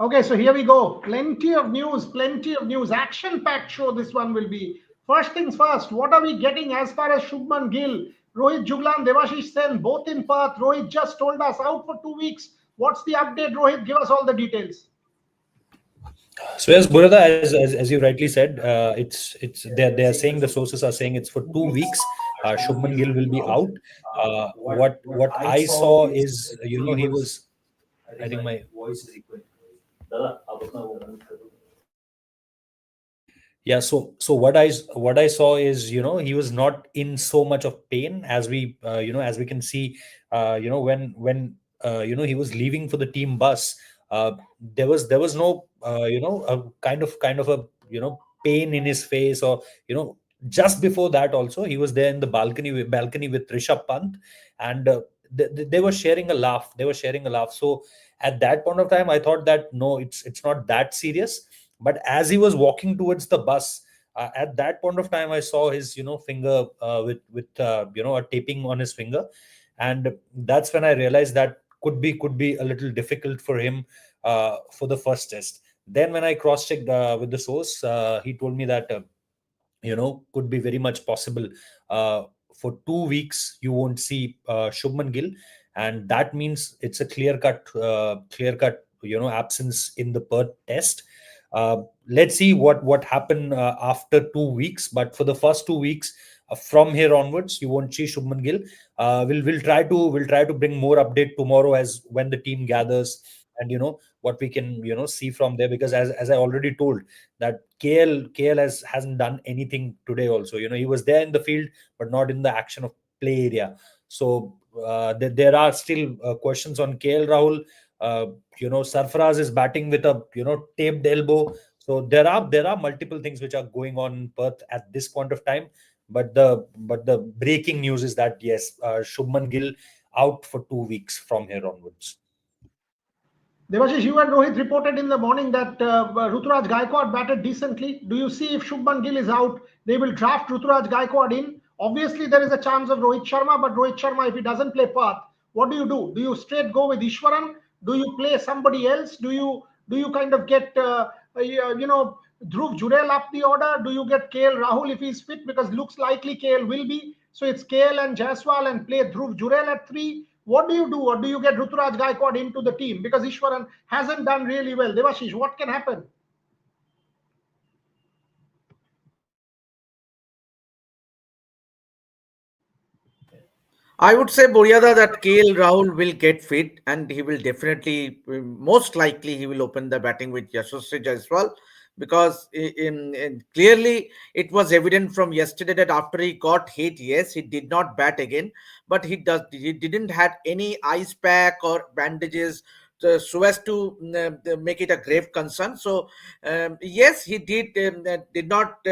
Okay, so here we go. Plenty of news, plenty of news. Action-packed show this one will be. First things first, what are we getting as far as Shubman Gill, Rohit Juglan, Devashish Sen, both in Perth. Rohit just told us out for 2 weeks. What's the update, Rohit? Give us all the details. So yes, Burada, as you rightly said, it's they are saying, the sources are saying it's for 2 weeks. Shubman Gill will be out. What I saw is, he was. I think my voice is equal. Yeah, so what I saw is, he was not in so much of pain as we can see, when he was leaving for the team bus. There was no, a kind of a, pain in his face, or, just before that also he was there in the balcony with Rishabh Pant, and they were sharing a laugh. So at that point of time, I thought that no, it's not that serious. But as he was walking towards the bus, at that point of time, I saw his, finger, with a taping on his finger, and that's when I realized that could be a little difficult for him for the first test. Then when I cross checked with the source, he told me that, could be very much possible. For 2 weeks you won't see Shubman Gill, and that means it's a clear cut absence in the Perth test. Let's see what happened after 2 weeks, but for the first 2 weeks, from here onwards, you won't see Shubman Gill. We'll try to bring more update tomorrow, as when the team gathers, and what we can see from there, because as I already told, that KL hasn't done anything today also. He was there in the field, but not in the action of play area. So there are still questions on KL Rahul. Sarfaraz is batting with a taped elbow. So there are multiple things which are going on in Perth at this point of time. But the breaking news is that yes, Shubman Gill out for 2 weeks from here onwards. Devashish, you and Rohit reported in the morning that Ruturaj Gaikwad batted decently. Do you see if Shubman Gill is out, they will draft Ruturaj Gaikwad in? Obviously, there is a chance of Rohit Sharma, but Rohit Sharma, if he doesn't play Perth, what do you do? Do you straight go with Ishwaran? Do you play somebody else? Do you kind of get Dhruv Jurel up the order? Do you get KL Rahul if he's fit? Because looks likely KL will be. So it's KL and Jaiswal and play Dhruv Jurel at 3. What do you do? Or do you get Ruturaj Gaikwad into the team? Because Ishwaran hasn't done really well. Devashish, what can happen? I would say, Boryada, that KL Rahul will get fit and he will definitely, most likely, he will open the batting with Yashasvi Jaiswal, because clearly it was evident from yesterday that after he got hit, yes, he did not bat again, but he didn't had any ice pack or bandages so as to make it a grave concern. So yes, he did not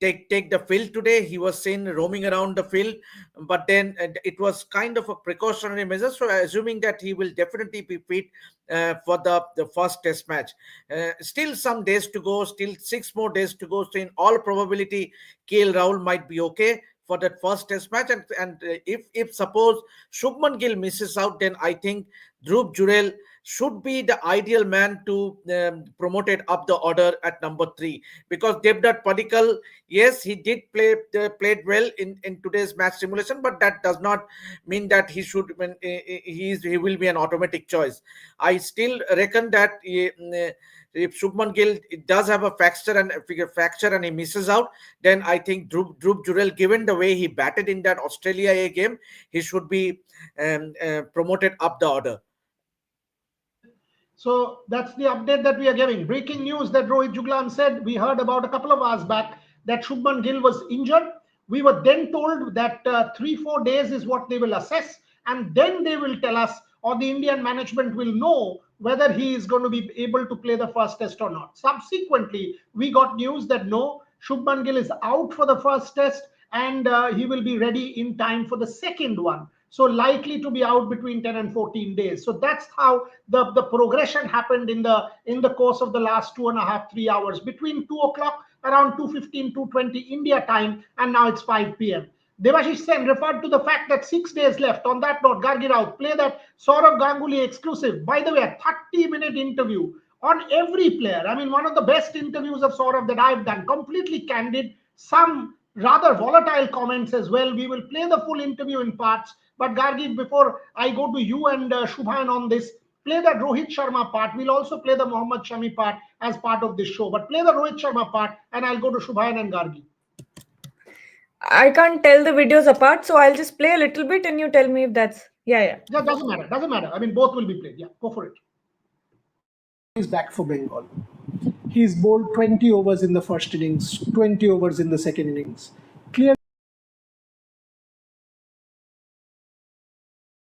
take the field today. He was seen roaming around the field, but then it was kind of a precautionary measure. So assuming that he will definitely be fit for the first test match. Still some days to go, still 6 more days to go. So in all probability, KL Rahul might be okay for that first test match. And if suppose Shubman Gill misses out, then I think Dhruv Jurel should be the ideal man to promote it up the order at number 3, because Devdutt Padikkal, yes, he did played well in today's match simulation, but that does not mean that he should he will be an automatic choice. I still reckon that if Shubman Gill does have a fracture and he misses out, then I think Dhruv Jurel, given the way he batted in that Australia A game, he should be promoted up the order. So that's the update that we are giving. Breaking news that Rohit Juglan said, we heard about a couple of hours back that Shubman Gill was injured. We were then told that 3-4 days is what they will assess, and then they will tell us, or the Indian management will know whether he is going to be able to play the first test or not. Subsequently, we got news that no, Shubman Gill is out for the first test, and he will be ready in time for the second one. So likely to be out between 10 and 14 days. So that's how the progression happened in the course of the last 2.5-3 hours, between 2 o'clock, around 2:15, 2:20 India time, and now it's 5 p.m. Devashish Sen referred to the fact that 6 days left. On that note, Gargi Rao, play that Saurav Ganguly exclusive. By the way, a 30-minute interview on every player. I mean, one of the best interviews of Saurav that I've done. Completely candid, some rather volatile comments as well. We will play the full interview in parts. But Gargi, before I go to you and Shubhan on this, play that Rohit Sharma part. We'll also play the Mohammed Shami part as part of this show. But play the Rohit Sharma part, and I'll go to Shubhan and Gargi. I can't tell the videos apart, so I'll just play a little bit and you tell me if that's... Yeah. Yeah, doesn't matter. Doesn't matter. I mean, both will be played. Yeah, go for it. He's back for Bengal. He's bowled 20 overs in the first innings, 20 overs in the second innings. Clear.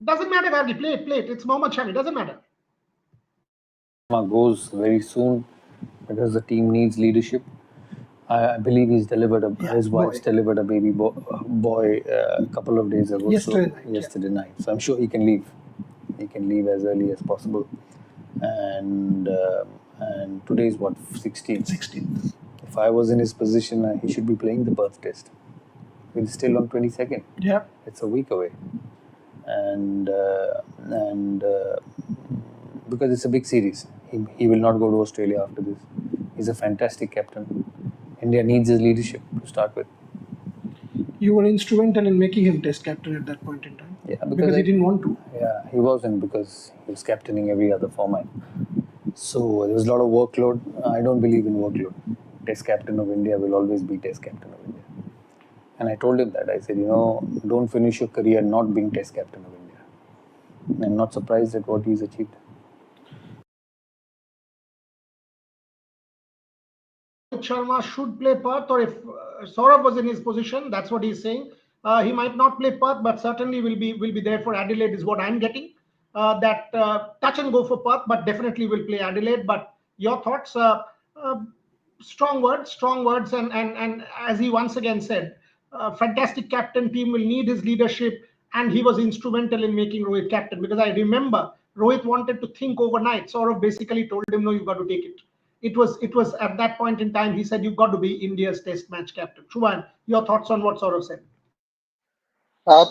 Doesn't matter, Gargi. Play it. It's Mohammed Shami. Doesn't matter. Goes very soon because the team needs leadership. I believe he's delivered his wife's delivered a baby boy a couple of days ago. Yesterday night. So I'm sure he can leave. He can leave as early as possible. And today is what, 16th? 16th. If I was in his position, he should be playing the Perth Test. It's still on 22nd. Yeah. It's a week away. And because it's a big series, he will not go to Australia after this. He's a fantastic captain. India needs his leadership to start with. You were instrumental in making him Test captain at that point in time. Yeah, because he didn't want to. Yeah, he wasn't, because he was captaining every other format. So there was a lot of workload. I don't believe in workload. Test captain of India will always be Test captain of India. And I told him that. I said, don't finish your career not being Test captain of India. I'm not surprised at what he's achieved. Sharma should play Perth, or if Saurav was in his position, that's what he's saying. He might not play Perth, but certainly will be there for Adelaide, is what I'm getting. That touch and go for Perth, but definitely will play Adelaide. But your thoughts? Strong words, and as he once again said, fantastic captain. Team will need his leadership, and he was instrumental in making Rohit captain, because I remember Rohit wanted to think overnight. Saurav basically told him, no, you've got to take it. It was at that point in time, he said, you've got to be India's Test match captain. Shubhan, your thoughts on what Saurav said?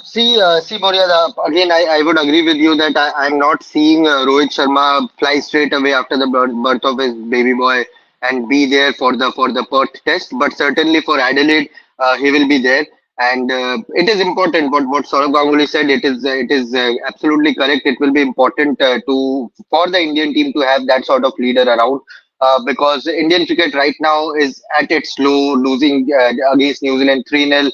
See, Moria, again, I would agree with you that I'm not seeing Rohit Sharma fly straight away after the birth of his baby boy and be there for the Perth Test. But certainly for Adelaide, he will be there. And it is important. What Saurav Ganguly said, it is absolutely correct. It will be important for the Indian team to have that sort of leader around. Because Indian cricket right now is at its low, losing against New Zealand 3-0.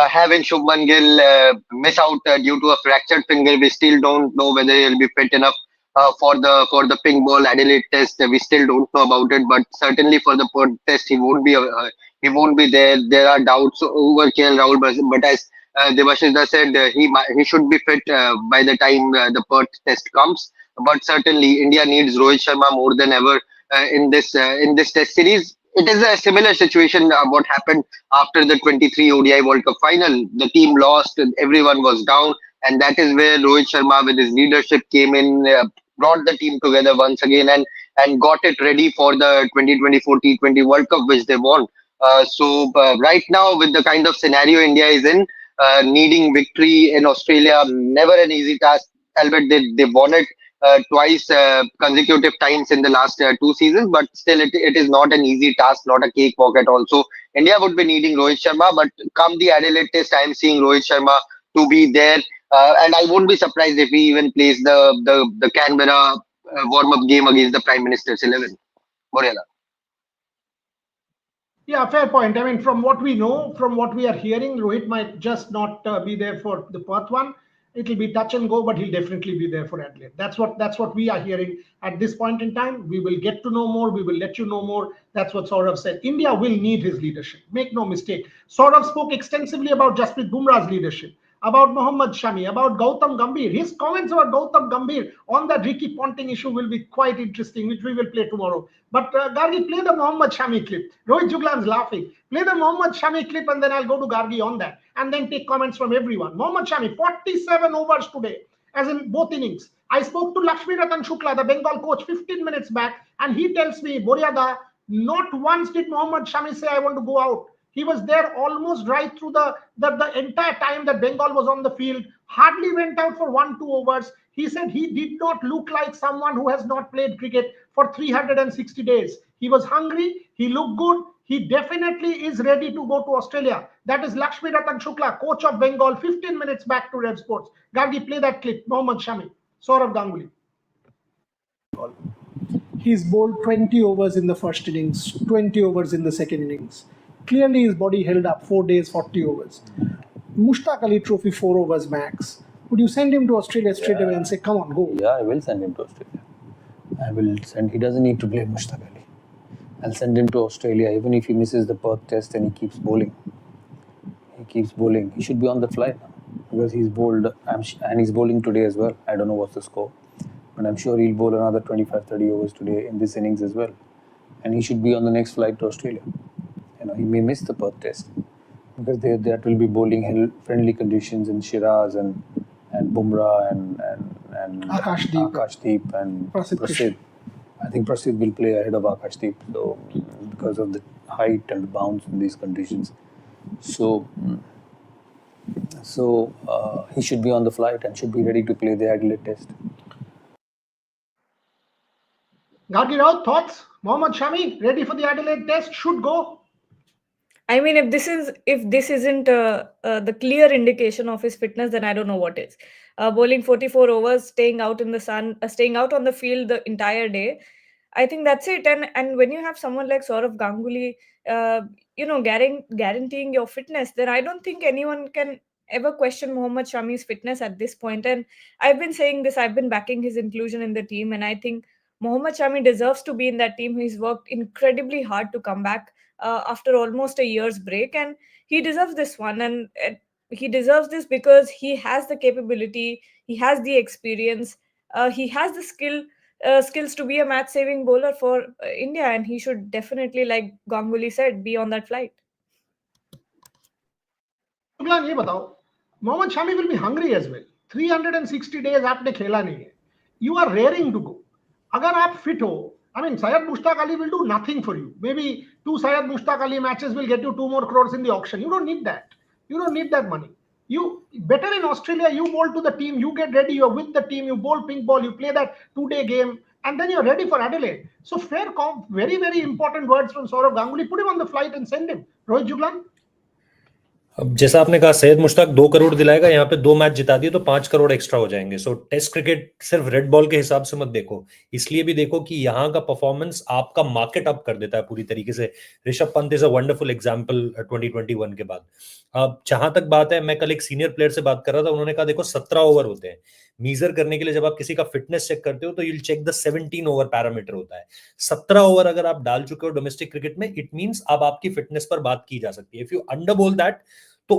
Having Shubman Gill miss out due to a fractured finger, we still don't know whether he'll be fit enough for the pink ball Adelaide Test. We still don't know about it, but certainly for the Perth Test, he won't be there. There are doubts over KL Rahul, but as Devashish said, he should be fit by the time the Perth Test comes. But certainly, India needs Rohit Sharma more than ever in this Test series. It is a similar situation what happened after the 23 ODI World Cup final. The team lost, everyone was down, and that is where Rohit Sharma with his leadership came in, brought the team together once again, and got it ready for the 2024 T20 World Cup, which they won. So right now, with the kind of scenario India is in, needing victory in Australia, never an easy task. Albeit they won it twice consecutive times in the last 2 seasons, but still it is not an easy task, not a cakewalk at all. So India would be needing Rohit Sharma, but come the Adelaide Test, I am seeing Rohit Sharma to be there, and I won't be surprised if he even plays the Canberra warm-up game against the Prime Minister's 11. Moriala. Yeah, fair point. I mean, from what we know, from what we are hearing, Rohit might just not be there for the Perth one. It'll be touch and go, but he'll definitely be there for Adelaide. That's what we are hearing at this point in time. We will get to know more. We will let you know more. That's what Saurav said. India will need his leadership. Make no mistake. Saurav spoke extensively about Jasprit Bumrah's leadership, about Mohammed Shami, about Gautam Gambhir. His comments about Gautam Gambhir on that Ricky Ponting issue will be quite interesting, which we will play tomorrow. But Gargi, play the Mohammed Shami clip. Rohit Juglan's laughing. Play the Mohammed Shami clip, and then I'll go to Gargi on that, and then take comments from everyone. Mohammed Shami, 47 overs today, as in both innings. I spoke to Lakshmi Ratan Shukla, the Bengal coach, 15 minutes back, and he tells me, Boryada, not once did Mohammed Shami say, I want to go out. He was there almost right through the entire time that Bengal was on the field. Hardly went out for 1-2 overs. He said he did not look like someone who has not played cricket for 360 days. He was hungry. He looked good. He definitely is ready to go to Australia. That is Lakshmi Ratan Shukla, coach of Bengal, 15 minutes back to Rev Sports. Gargi, play that clip. Mohammed Shami, Saurav Ganguly. He's bowled 20 overs in the first innings, 20 overs in the second innings. Clearly his body held up 4 days, 40 overs. Mushtaq Ali Trophy, 4 overs max. Would you send him to Australia straight away and say, come on, go? Yeah, I will send him to Australia. I will send. He doesn't need to play Mushtaq Ali. I'll send him to Australia even if he misses the Perth test and he keeps bowling. He should be on the flight now because he's bowled and he's bowling today as well. I don't know what's the score, but I'm sure he'll bowl another 25-30 overs today in this innings as well. And he should be on the next flight to Australia. He may miss the Perth test because that will be bowling friendly conditions in Shiraz and Bumrah and Akashdeep and Prasidh. I think Prasidh will play ahead of Akashdeep, so because of the height and the bounce in these conditions. So he should be on the flight and should be ready to play the Adelaide Test. Gargi Rao, thoughts? Mohammed Shami, ready for the Adelaide Test? Should go. I mean, if this isn't the clear indication of his fitness, then I don't know what is. Bowling 44 overs, staying out in the sun, staying out on the field the entire day. I think that's it. And when you have someone like Saurav Ganguly, guaranteeing your fitness, then I don't think anyone can ever question Mohammed Shami's fitness at this point. And I've been saying this, I've been backing his inclusion in the team, and I think Mohammed Shami deserves to be in that team. He's worked incredibly hard to come back after almost a year's break, and he deserves this one. And he deserves this because he has the capability, he has the experience, he has the skills to be a match-saving bowler for India, and he should definitely, like Ganguly said, be on that flight. शुक्लान ये बताओ, Mohammad Shami will be hungry as well. 360 days आपने खेला नहीं है. You are raring to go. अगर आप fit हो, I mean, Syed Mushtaq Ali will do nothing for you. Maybe 2 Syed Mushtaq Ali matches will get you 2 more crores in the auction. You don't need that. You don't need that money. You better in Australia, you bowl to the team, you get ready, you're with the team, you bowl pink ball, you play that 2-day game, and then you're ready for Adelaide. So very, very important words from Saurav Ganguly. Put him on the flight and send him. Rohit Jublan? अब जैसा आपने कहा, सैयद मुश्ताक 2 करोड़ दिलाएगा, यहाँ पे 2 match जिता दिए तो 5 करोड़ एक्स्ट्रा हो जाएंगे. सो टेस्ट क्रिकेट सिर्फ रेड बॉल के हिसाब से मत देखो, इसलिए भी देखो कि यहाँ का परफॉर्मेंस आपका मार्केट अप कर देता है पूरी तरीके से. Rishabh Pant is a wonderful example 2021 के बाद. अब जहां तक बात है, मैं कल एक सीनियर प्लेयर से बात कर रहा था, उन्होंने कहा देखो 17 ओवर होते हैं. मीजर करने के लिए जब आप किसी का फिटनेस चेक करते हो तो you'll check the 17 over parameter होता है. 17 ओवर अगर आप डाल चुके हो डोमेस्टिक क्रिकेट में, इट मींस अब आपकी फिटनेस पर बात की जा सकती है. If you under bowl that, तो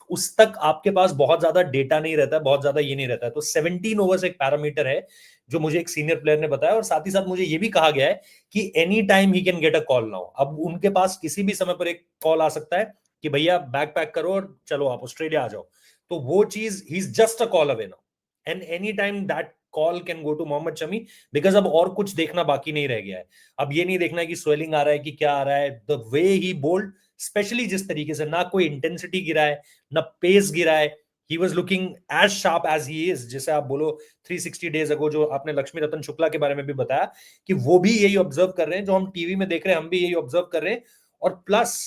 उस तक आपके पास बहुत ज्यादा डेटा नहीं रहता है, बहुत ज्यादा ये नहीं रहता है. तो 17 ओवर्स एक पैरामीटर है जो मुझे एक सीनियर प्लेयर ने बताया, और साथ ही साथ मुझे ये भी कहा गया है कि any time he can get a call now. अब उनके पास किसी भी समय पर एक कॉल आ सकता है कि भैया बैग पैक करो और चलो आप ऑस्ट्रेलिया आ जाओ. तो वो चीज, he is just a call away now, and any time that call can go to Mohammed Shami, because अब और कुछ देखना बाकी नहीं रह गया है. अब ये नहीं देखना है कि स्वेलिंग आ रहा है कि क्या आ रहा है. The way he bowled, especially जिस तरीके से, ना कोई इंटेंसिटी गिरा है, ना पेस गिरा है. He was looking as sharp as he is. जैसे आप बोलो 360 डेज अगो, जो आपने लक्ष्मी रतन शुक्ला के बारे में भी बताया कि वो भी यही ऑब्जर्व कर रहे हैं, जो हम टीवी में देख रहे हैं हम भी यही ऑब्जर्व कर रहे हैं. और प्लस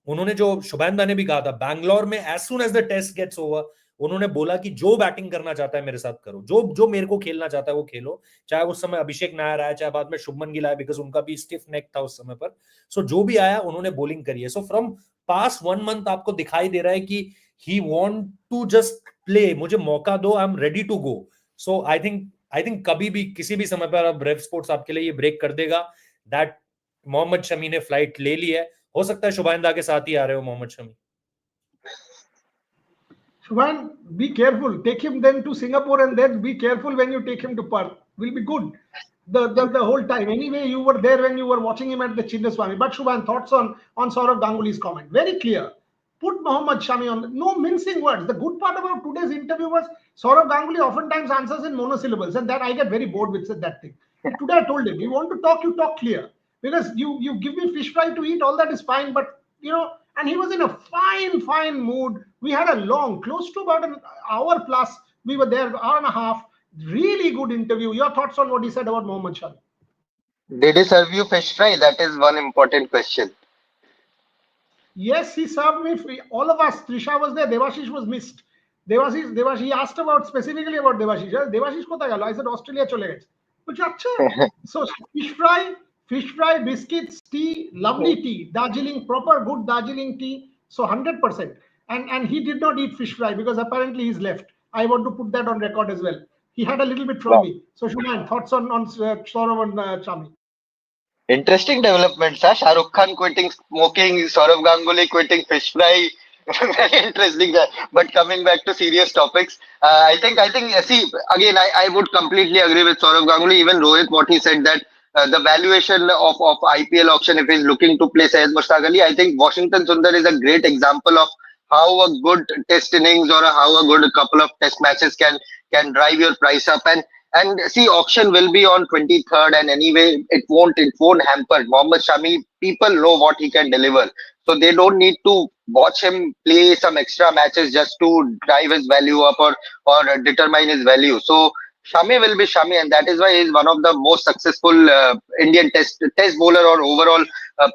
उन्होंने, जो शुभैंदा ने भी कहा था बैंगलोर में, as soon as the test gets over, उन्होंने बोला कि जो बैटिंग करना चाहता है मेरे साथ करो, जो मेरे को खेलना चाहता है वो खेलो. चाहे उस समय अभिषेक नायर आया, चाहे बाद में शुभमन गिल आया, बिकॉज उनका भी स्टिफ नेक था उस समय पर. सो जो भी आया उन्होंने बॉलिंग करी है. सो फ्रॉम पास्ट 1 मंथ आपको दिखाई दे रहा है कि he want to just play, मुझे मौका दो, I am ready to go. So I think कभी भी किसी भी समय पर अब रेव स्पोर्ट्स आपके लिए ये ब्रेक कर देगा दैट मोहम्मद शमी ने फ्लाइट ले ली है. हो सकता है शुभाइंदा के साथ ही आ रहे हो Mohammed Shami. Shubhan, be careful. Take him then to Singapore, and then be careful when you take him to Perth. Will be good the whole time. Anyway, you were there when you were watching him at the Chinnaswamy. But Shubhan, thoughts on Saurav Ganguly's comment? Very clear. Put Mohammed Shami on. No mincing words. The good part about today's interview was Saurav Ganguly oftentimes answers in monosyllables, and that I get very bored with that thing. And today I told him, you want to talk, you talk clear. Because you give me fish fry to eat, all that is fine. But and he was in a fine mood. We had a long, close to about an hour plus. We were there, hour and a half. Really good interview. Your thoughts on what he said about Mohammed Shami? Did he serve you fish fry? That is one important question. Yes, he served me. All of us. Trisha was there. Devashish was missed. Devashish. He asked about specifically about Devashish. Devashish kothay gelo? I said Australia chole geche. Which acha. So fish fry, biscuits, tea, lovely tea, Darjeeling, proper good Darjeeling tea. So 100%. And he did not eat fish fry because apparently he's left. I want to put that on record as well. He had a little bit from Wow. me. So Shubman, thoughts on Saurav and Chami? Interesting developments, huh? Shah Rukh Khan quitting smoking, Saurav Ganguly quitting fish fry. Very interesting. But coming back to serious topics, see, again, I would completely agree with Saurav Ganguly, even Rohit, what he said that the valuation of IPL auction, if he's looking to play Syed Mushtaq Ali, I think Washington Sundar is a great example of how a good test innings or how a good couple of test matches can drive your price up. And see, auction will be on 23rd, and anyway, it won't hamper Mohammed Shami. People know what he can deliver, so they don't need to watch him play some extra matches just to drive his value up or determine his value. So Shami will be Shami, and that is why he's one of the most successful Indian test bowler or overall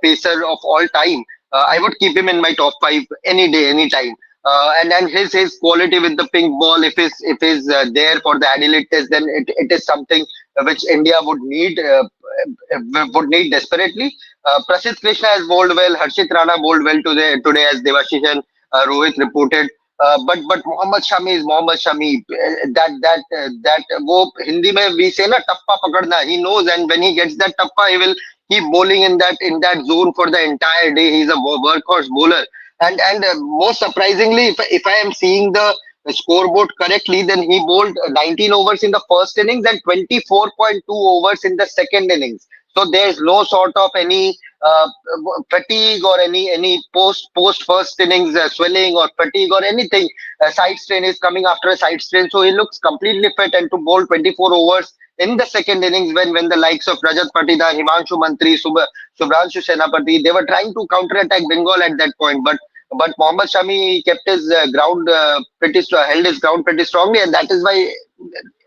pacer of all time. I would keep him in my top five any day, any time. And his quality with the pink ball, if is there for the Adelaide Test, then it is something which India would need desperately. Prasidh Krishna has bowled well. Harshit Rana bowled well today as Devashish and Rohit reported. But Mohammed Shami is Mohammed Shami. That वो हिंदी में we say ना टप्पा पकड़ना. He knows, and when he gets that tappa, he will keep bowling in that zone for the entire day. He's a workhorse bowler. And most surprisingly, if I am seeing the scoreboard correctly, then he bowled 19 overs in the first innings and 24.2 overs in the second innings. So there's no sort of any fatigue or any post first innings swelling or fatigue or anything. Side strain is coming after a side strain, so he looks completely fit. And to bowl 24 overs in the second innings, when the likes of Rajat Patidar, Himanshu Mantri, Subhranshu Senapati, they were trying to counter attack Bengal at that point, but Mohammad Shami kept his held his ground pretty strongly, and that is why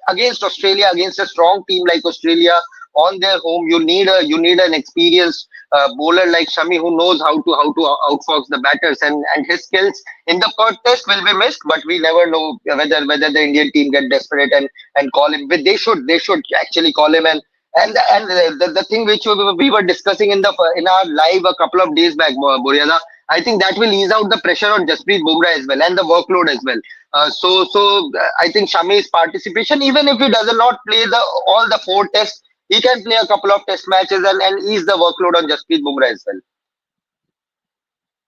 against Australia, against a strong team like Australia on their home, you need an experienced bowler like Shami who knows how to outfox the batters, and his skills in the third test will be missed. But we never know whether the Indian team get desperate and call him. But they should actually call him. And the thing which we were discussing in our live a couple of days back, Boryada, I think that will ease out the pressure on Jasprit Bumrah as well and the workload as well. I think Shami's participation, even if he does not play all the four tests, he can play a couple of test matches and ease the workload on Jasprit Bumrah as well.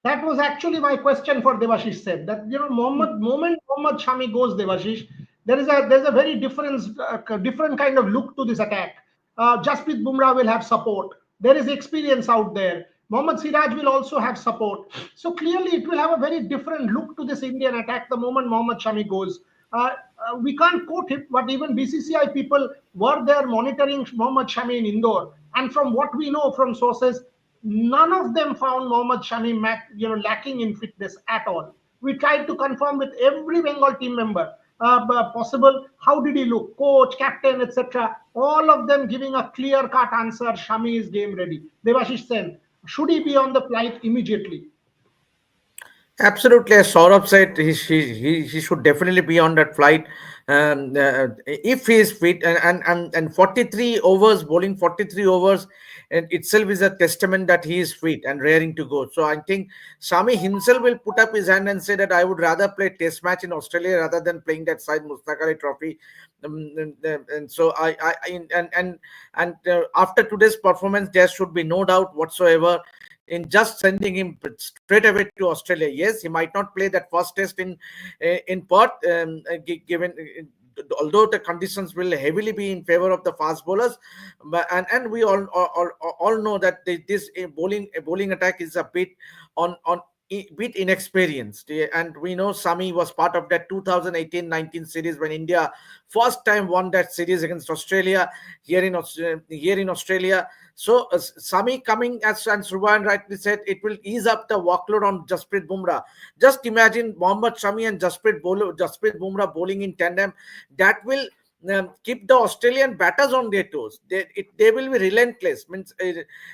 That was actually my question for Devashish said that moment Mohammed Shami goes Devashish, there's a very different kind of look to this attack. Jasprit Bumrah will have support. There is experience out there. Mohammad Siraj will also have support. So clearly it will have a very different look to this Indian attack the moment Mohammed Shami goes. We can't quote it, but even BCCI people were there monitoring Mohammed Shami in Indore. And from what we know from sources, none of them found Mohammed Shami lacking in fitness at all. We tried to confirm with every Bengal team member possible. How did he look? Coach, captain, etc. All of them giving a clear-cut answer. Shami is game ready. Devashish Sen, should he be on the flight immediately? Absolutely, as Saurabh said, he should definitely be on that flight if he is fit. And 43 overs, bowling 43 overs, and itself is a testament that he is fit and raring to go. So I think Shami himself will put up his hand and say that I would rather play Test match in Australia rather than playing that Syed Mushtaq Ali Trophy. And so after today's performance, there should be no doubt whatsoever in just sending him straight away to Australia. Yes, he might not play that first test in Perth, given although the conditions will heavily be in favor of the fast bowlers, and we all know that this bowling attack is a bit on bit inexperienced. And we know Sami was part of that 2018-19 series when India first time won that series against Australia here in Australia. So Sami coming, as and Shubman rightly said, it will ease up the workload on Jasprit Bumrah. Just imagine Mohammed Shami and Jasprit Bumrah bowling in tandem. That will keep the Australian batters on their toes. They will be relentless, means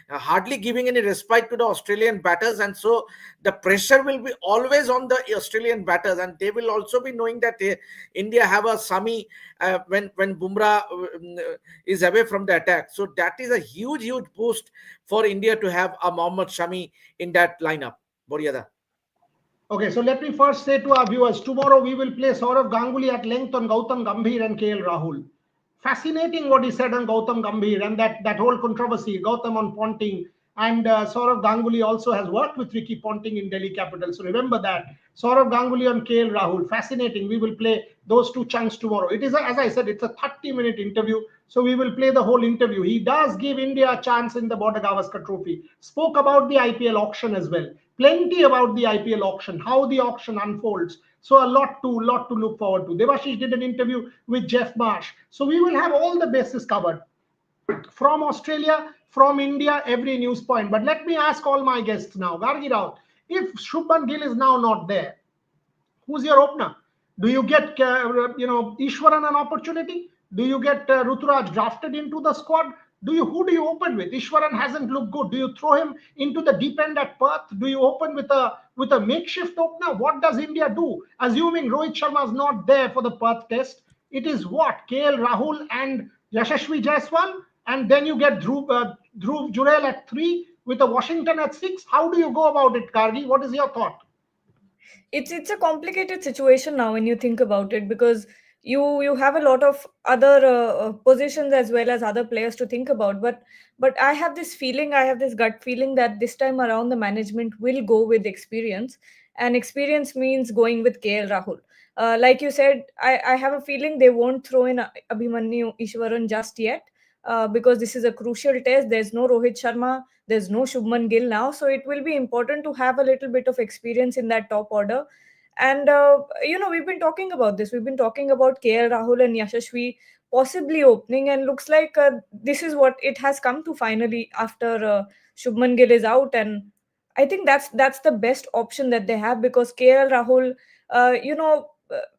hardly giving any respite to the Australian batters, and so the pressure will be always on the Australian batters, and they will also be knowing that India have a Sami when Bumrah is away from the attack. So that is a huge boost for India to have a Mohammed Shami in that lineup. Boryada. Okay, so let me first say to our viewers, tomorrow we will play Saurav Ganguly at length on Gautam Gambhir and KL Rahul. Fascinating what he said on Gautam Gambhir and that whole controversy, Gautam on Ponting, and Saurav Ganguly also has worked with Ricky Ponting in Delhi Capitals. So remember that. Saurav Ganguly on KL Rahul, fascinating. We will play those two chunks tomorrow. It is, as I said, it's a 30-minute interview. So we will play the whole interview. He does give India a chance in the Border Gavaskar Trophy. Spoke about the IPL auction as well. Plenty about the IPL auction, how the auction unfolds. So a lot to look forward to. Devashish did an interview with Jeff Marsh. So we will have all the bases covered from Australia, from India, every news point. But let me ask all my guests now. Gargi Rao, if Shubman Gill is now not there, who's your opener? Do you get Ishwaran an opportunity? Do you get Ruturaj drafted into the squad? Who do you open with? Ishwaran hasn't looked good. Do you throw him into the deep end at Perth? Do you open with a makeshift opener? What does India do? Assuming Rohit Sharma is not there for the Perth test, it is what? KL Rahul and Yashasvi Jaiswal, and then you get Dhruv Jurel at 3 with a Washington at 6. How do you go about it, Gargi? What is your thought? It's a complicated situation now when you think about it, because you have a lot of other positions as well as other players to think about, but I have this gut feeling that this time around the management will go with experience, and experience means going with KL Rahul. Like you said, I have a feeling they won't throw in Abhimanyu Ishwaran just yet, because this is a crucial test. There's no Rohit Sharma, there's no Shubman Gill now, so it will be important to have a little bit of experience in that top order. And we've been talking about this. We've been talking about KL Rahul and Yashasvi possibly opening, and looks like this is what it has come to finally after Shubman Gill is out. And I think that's the best option that they have, because KL Rahul,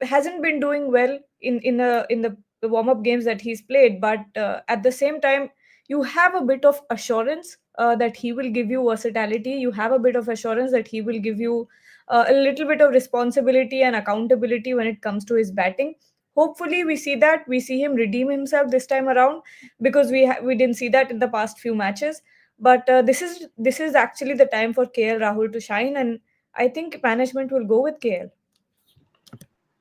hasn't been doing well in the warm-up games that he's played, but at the same time, you have a bit of assurance that he will give you versatility. You have a bit of assurance that he will give you a little bit of responsibility and accountability when it comes to his batting. Hopefully we see him redeem himself this time around, because we didn't see that in the past few matches. But this is actually the time for KL Rahul to shine, and I think management will go with KL.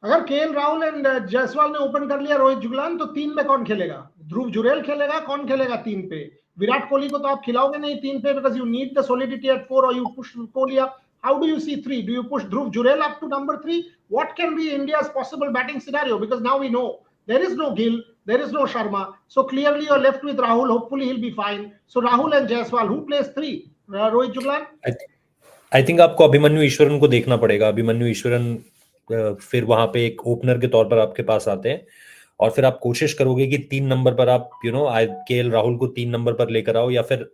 अगर KL Rahul and Jaiswal ने open कर लिया रोहित जुगलान, तो 3 में कौन खेलेगा? ध्रुव जुरेल खेलेगा? कौन खेलेगा 3 पे? विराट कोहली को तो आप खिलाओगे नहीं 3 पे, because you need the solidity at 4, or you push Kohli up. How do you see 3? Do you push Dhruv Jurel up to number 3? What can be India's possible batting scenario? Because now we know there is no Gill, there is no Sharma, so clearly you're left with Rahul. Hopefully he'll be fine. So Rahul and Jaiswal, who plays 3? Rohit Juglan? I think आपको अभिमन्यु ईश्वरन को देखना पड़ेगा. अभिमन्यु ईश्वरन फिर वहां पे एक opener के तौर पर आपके पास आते हैं, और फिर आप कोशिश करोगे कि 3 नंबर पर आप केएल राहुल को 3 नंबर पर लेकर आओ, या फिर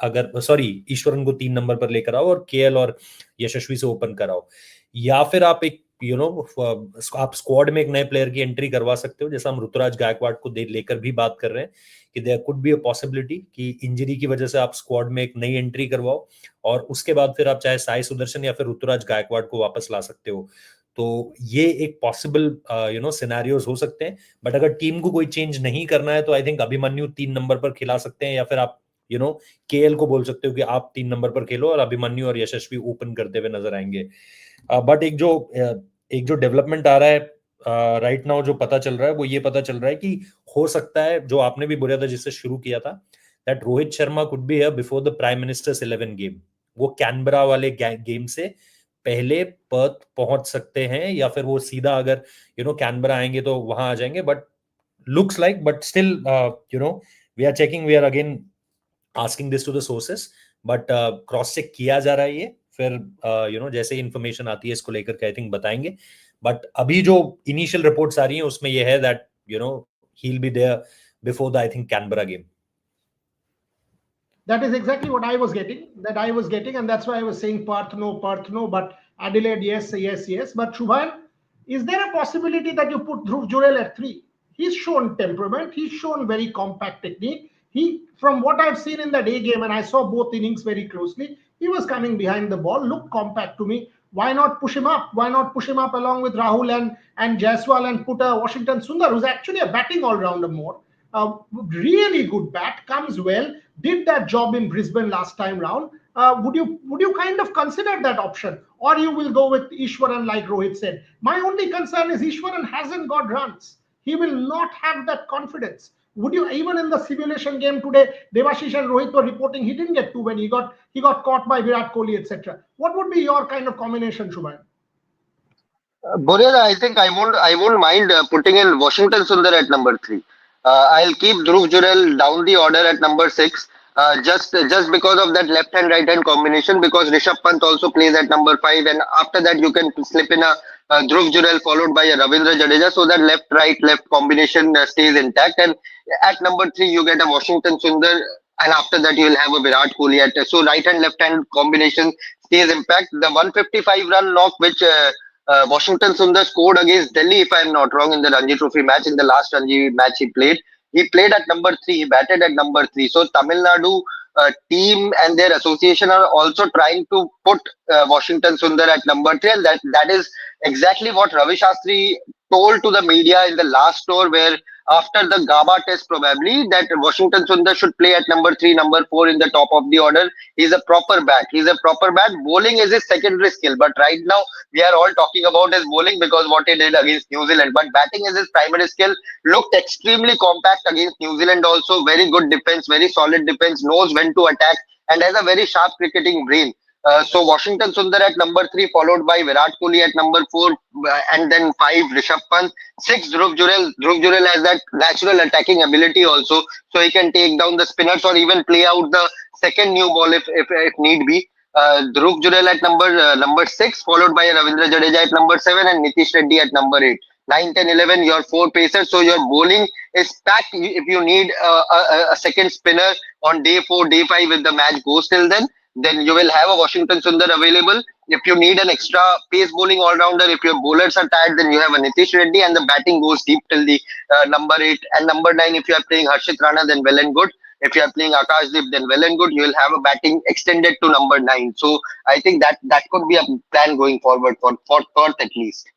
ईश्वरन को 3 नंबर पर लेकर आओ और केएल और यशस्वी से ओपन कराओ, या फिर आप एक आप स्क्वाड में एक नए प्लेयर की एंट्री करवा सकते हो, जैसा हम ऋतुराज गायकवाड़ को लेकर भी बात कर रहे हैं कि there could be a possibility कि इंजरी की वजह से आप स्क्वाड में एक नई एंट्री करवाओ, और उसके बाद फिर आप चाहे साई सुदर्शन या फिर ऋतुराज गायकवाड़ को वापस ला सकते हो. तो ये एक पॉसिबल सिनेरियोज हो सकते हैं. बट अगर टीम को कोई चेंज नहीं करना है तो आई थिंक अभिमन्यु 3 नंबर पर खिला सकते हैं, या फिर आप केएल को बोल सकते हो कि आप 3 नंबर पर खेलो और अभिमन्यु और यशस्वी ओपन करते हुए नजर आएंगे. बट एक जो डेवलपमेंट आ रहा है राइट नाउ, जो पता चल रहा है, वो ये पता चल रहा है कि हो सकता है, जो आपने भी बोला था जिससे शुरू किया था, that Rohit Sharma could be here before the prime ministers 11 game. वो कैनबरा वाले गेम से पहले पर्थ पहुंच सकते हैं, या फिर वो सीधा अगर कैनबरा आएंगे तो वहां आ जाएंगे. But looks like, but still we are checking, we are again asking this to the sources, but cross check किया जा रहा है ये फिर जैसे इन्फॉर्मेशन आती है इसको लेकर के आई थिंक बताएंगे. बट अभी जो इनिशियल रिपोर्ट्स आ रही हैं उसमें ये है that he will be there before the I think Canberra game. That is exactly what I was getting, and that's why I was saying Perth no, but Adelaide, yes, yes, yes. But Shubhan, is there a possibility that you put Dhruv Jurel at 3? He's shown temperament, he's shown very compact technique. From what I've seen in the day game, and I saw both innings very closely, he was coming behind the ball, looked compact to me. Why not push him up? Why not push him up along with Rahul and Jaiswal and put a Washington Sundar, who's actually a batting all-rounder more? Really good bat, comes well, did that job in Brisbane last time round. Would you kind of consider that option, or you will go with Ishwaran like Rohit said? My only concern is Ishwaran hasn't got runs. He will not have that confidence. Would you, even in the simulation game today, Devashish and Rohit were reporting he didn't get too many. He got caught by Virat Kohli, etc. What would be your kind of combination, Shubman? Boria, I think I won't mind putting in Washington Sundar at number 3. I'll keep Dhruv Jurel down the order at number 6. Just because of that left hand right hand combination, because Rishabh Pant also plays at number 5, and after that you can slip in a Dhruv Jurel followed by a Ravindra Jadeja, so that left combination stays intact. And at number 3 you get a Washington Sundar, and after that you will have a Virat Kohli so right hand left hand combination stays intact. The 155 run knock which Washington Sundar scored against Delhi, if I am not wrong, in the Ranji Trophy match, in the last Ranji match he played. He played at number 3, he batted at number 3. So Tamil Nadu team and their association are also trying to put Washington Sundar at number 3, and that is exactly what Ravi Shastri told to the media in the last tour, where after the GABA test probably, that Washington Sundar should play at number 3, number 4 in the top of the order. He's a proper bat. Bowling is his secondary skill, but right now we are all talking about his bowling because what he did against New Zealand. But batting is his primary skill. Looked extremely compact against New Zealand also. Very good defense, very solid defense, knows when to attack, and has a very sharp cricketing brain. So Washington Sundar at number 3, followed by Virat Kohli at number 4, and then 5 Rishabh Pant, 6 Dhruv Jurel. Dhruv Jurel has that natural attacking ability also, so he can take down the spinners or even play out the second new ball if need be. Dhruv Jurel at number 6, followed by Ravindra Jadeja at number 7, and Nitish Reddy at number 8. 9, 10, 11, your 4 pacers. So your bowling is packed. If you need a second spinner on day 4, day 5, if the match goes till then you will have a Washington Sundar available. If you need an extra pace bowling all-rounder, if your bowlers are tired, then you have a Nitish Reddy, and the batting goes deep till the number 8. And number 9, if you are playing Harshit Rana, then well and good. If you are playing Akashdeep, then well and good. You will have a batting extended to number 9. So I think that could be a plan going forward for Perth at least.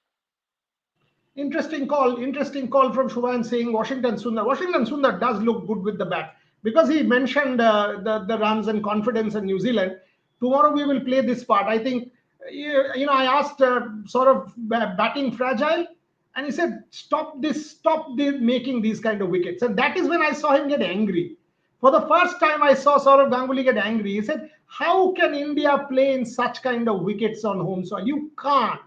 Interesting call from Shubhan saying Washington Sundar. Washington Sundar does look good with the bat, because he mentioned the runs and confidence in New Zealand. Tomorrow we will play this part. I think, I asked sort of batting fragile, and he said, stop making these kind of wickets. And that is when I saw him get angry. For the first time I saw Saurav Ganguly get angry. He said, how can India play in such kind of wickets on home soil? You can't.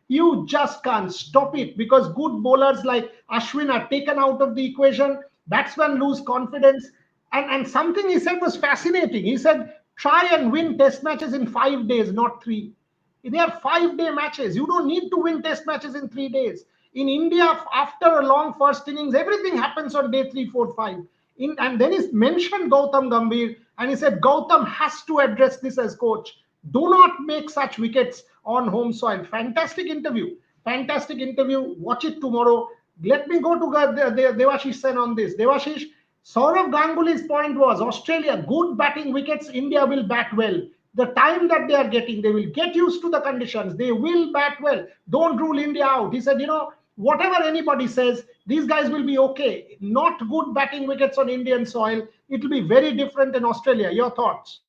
You just can't. Stop it, because good bowlers like Ashwin are taken out of the equation. Batsmen lose confidence. And something he said was fascinating. He said, try and win test matches in 5 days, not 3. They are 5-day matches. You don't need to win test matches in 3 days. In India, after a long first innings, everything happens on day 3, 4, 5. And then he mentioned Gautam Gambhir, and he said, Gautam has to address this as coach. Do not make such wickets on home soil. Fantastic interview. Watch it tomorrow. Let me go to Devashish Sen on this. Devashish, Saurav Ganguly's point was, Australia, good batting wickets, India will bat well. The time that they are getting, they will get used to the conditions. They will bat well. Don't rule India out. He said, whatever anybody says, these guys will be okay. Not good batting wickets on Indian soil. It will be very different in Australia. Your thoughts?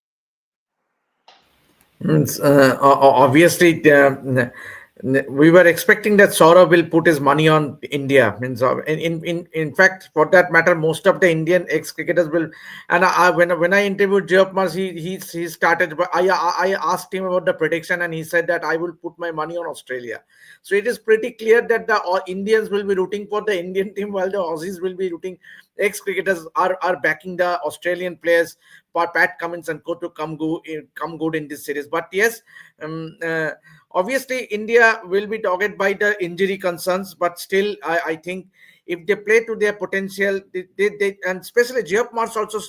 Obviously, we were expecting that Saurav will put his money on India. In fact, for that matter, most of the Indian ex-cricketers will. And when I interviewed Jayapmas, he started. I asked him about the prediction, and he said that I will put my money on Australia. So it is pretty clear that the Indians will be rooting for the Indian team, while the Aussies will be rooting ex-cricketers are backing the Australian players, Pat Cummins and Kotu come good in this series. But yes, obviously India will be dogged by the injury concerns, but still I think if they play to their potential, they and especially Geoff Marsh also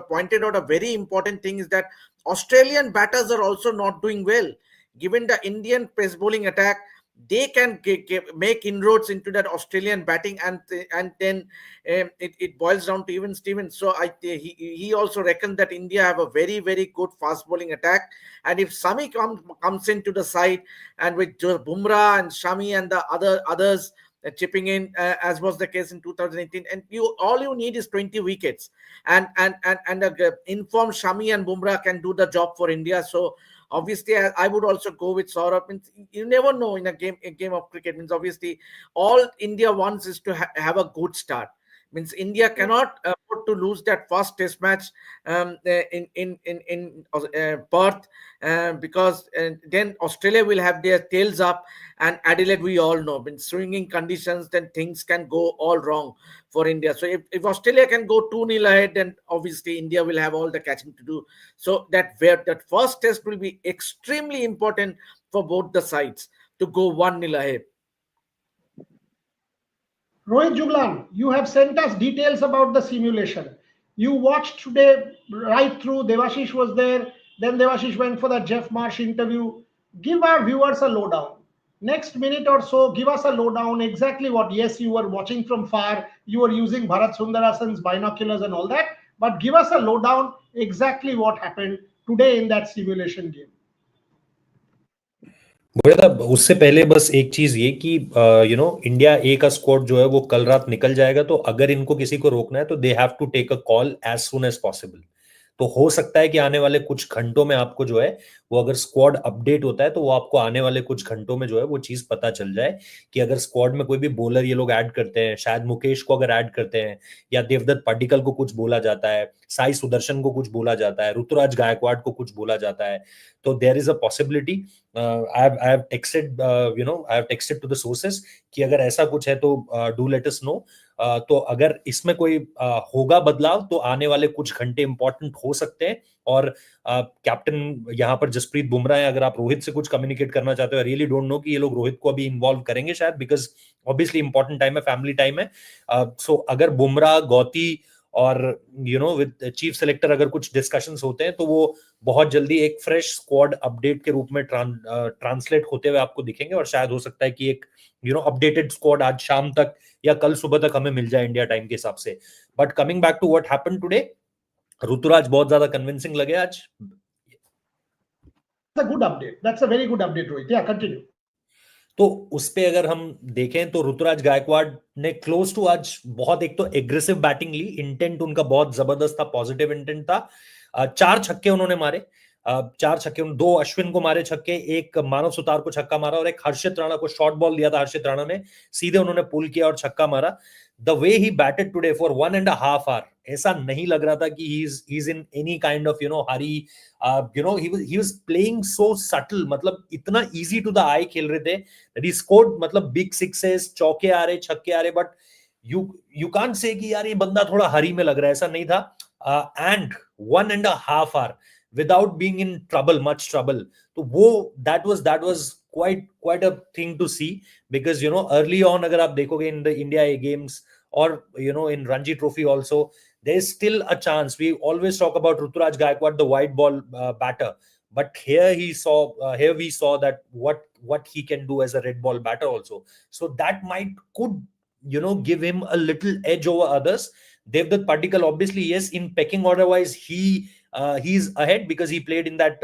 pointed out a very important thing is that Australian batters are also not doing well. Given the Indian pace bowling attack, they can make inroads into that Australian batting, and then it boils down to even Stevens. So he also reckoned that India have a very, very good fast bowling attack, and if Sami comes into the side, and with Bumrah and Shami and the others chipping in, as was the case in 2018, and all you need is 20 wickets, and informed Shami and Bumrah can do the job for India. So obviously I would also go with Saurabh. Means you never know in a game of cricket. Means obviously all India wants is to have a good start. Means India cannot afford to lose that first test match in Perth, because then Australia will have their tails up, and Adelaide, we all know, in swinging conditions, then things can go all wrong for India. So if Australia can go 2-0 ahead, then obviously India will have all the catching to do. So that first test will be extremely important for both the sides to go 1-0 ahead. Rohit Juglan, you have sent us details about the simulation. You watched today right through. Devashish was there. Then Devashish went for the Geoff Marsh interview. Give our viewers a lowdown. Next minute or so, give us a lowdown exactly what. Yes, you were watching from far. You were using Bharat Sundarasan's binoculars and all that. But give us a lowdown exactly what happened today in that simulation game. उससे पहले बस एक चीज ये कि India ए का squad जो है वो कल रात निकल जाएगा, तो अगर इनको किसी को रोकना है तो they have to take a call as soon as possible. तो हो सकता है कि आने वाले कुछ घंटों में आपको जो है वो, अगर स्क्वाड अपडेट होता है तो वो आपको आने वाले कुछ घंटों में जो है वो चीज पता चल जाए कि अगर स्क्वाड में कोई भी बॉलर ये लोग ऐड करते हैं, शायद मुकेश को अगर ऐड करते हैं, या देवदत्त पडिक्कल को कुछ बोला जाता है, साई सुदर्शन को कुछ बोला जाता है, ऋतुराज गायकवाड़ को कुछ बोला जाता है, तो there is a possibility. I have texted I have texted to the sources कि अगर ऐसा कुछ है तो do let us know। तो अगर इसमें कोई होगा बदलाव तो आने वाले कुछ घंटे इंपॉर्टेंट हो सकते हैं। और कैप्टन यहाँ पर जसप्रीत बुमराह है, अगर आप रोहित से कुछ कम्युनिकेट करना चाहते हो, आई रियली डोंट नो कि ये लोग रोहित को अभी इन्वॉल्व करेंगे शायद, बिकॉज ऑब्वियसली इंपॉर्टेंट टाइम है, फैमिली टाइम है। सो अगर बुमराह, गौती और विद चीफ सेलेक्टर अगर कुछ डिस्कशंस होते हैं तो वो बहुत जल्दी एक फ्रेश स्क्वाड अपडेट के रूप में ट्रांसलेट होते हुए आपको दिखेंगे, और शायद हो सकता है कि एक अपडेटेड स्क्वाड आज शाम तक या कल सुबह तक हमें मिल जाए इंडिया टाइम के हिसाब से। But coming back to what happened today, Ruturaj बहुत ज्यादा कन्विंसिंग लगे आज। That's a good update. That's a very good update, Rohit. Yeah, continue. तो उस पे अगर हम देखें तो ऋतुराज गायकवाड़ ने क्लोज टू आज बहुत, एक तो एग्रेसिव बैटिंग ली, इंटेंट उनका बहुत जबरदस्त था, पॉजिटिव इंटेंट था। 4 छक्के उन्होंने मारे, 4 छक्के, 2 अश्विन को मारे छक्के, एक मानव सुतार को छक्का मारा, और एक हर्षित राणा को शॉर्ट बॉल दिया था, हर्षित राणा ने सीधे उन्होंने पुल किया और छक्का मारा। The way he batted today for 1.5 hour, ऐसा नहीं लग रहा था कि he is in any kind of hurry। he was playing so subtle, मतलब इतना easy to the eye खेल रहे थे that he scored, मतलब big sixes, चौके आ रहे, छक्के आ रहे, but you can't say कि यार ये बंदा थोड़ा हरी में लग रहा है, ऐसा नहीं था। and 1.5 hour without being in much trouble, तो वो that was quite a thing to see, because early on अगर आप देखोगे in the India A games or in Ranji Trophy also, there is still a chance. We always talk about Ruturaj Gaikwad, the white ball batter, but here we saw that what he can do as a red ball batter also. So that could give him a little edge over others. Devdutt Padikkal, obviously, yes, in pecking order wise, he's ahead because he played in that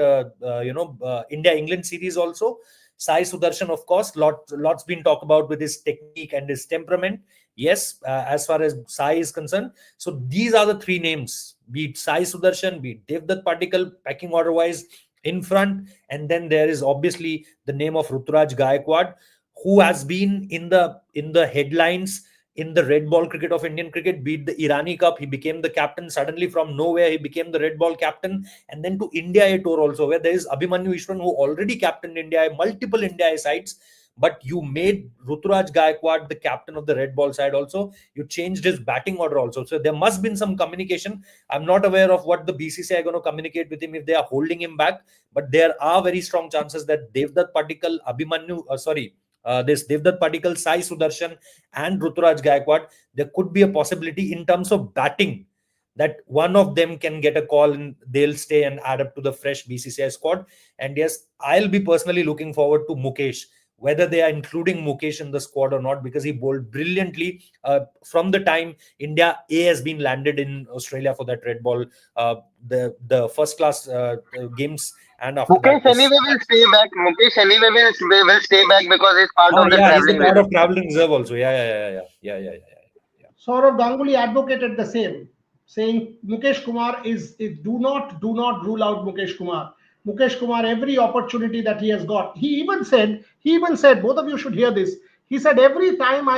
India England series also. Sai Sudarshan, of course, lots been talked about with his technique and his temperament. Yes, as far as Sai is concerned. So these are the 3 names, be it Sai Sudarshan, be it Devdutt Padikkal, pecking order wise in front. And then there is obviously the name of Ruturaj Gaikwad, who has been in the headlines in the red ball cricket of Indian cricket, beat the Irani Cup. He became the captain. Suddenly from nowhere, he became the red ball captain. And then to India A tour also, where there is Abhimanyu Ishwan, who already captained India, multiple India A sides. But you made Ruturaj Gaikwad the captain of the red ball side also. You changed his batting order also. So there must have been some communication. I'm not aware of what the BCCI are going to communicate with him if they are holding him back. But there are very strong chances that Devdutt Patikal, this Devdutt Patikal, Sai Sudarshan and Ruturaj Gaikwad, there could be a possibility in terms of batting that one of them can get a call and they'll stay and add up to the fresh BCCI squad. And yes, I'll be personally looking forward to Mukesh, whether they are including Mukesh in the squad or not, because he bowled brilliantly from the time India A has been landed in Australia for that red ball, the first class games, and after Mukesh that. anyway will stay back. Mukesh anyway will stay back because he's part of the He's the traveling part reserve. of traveling reserve also. Yeah. Saurav Ganguly advocated the same, saying Mukesh Kumar is do not rule out Mukesh Kumar. Mukesh Kumar, every opportunity that he has got. He even said, both of you should hear this. He said every time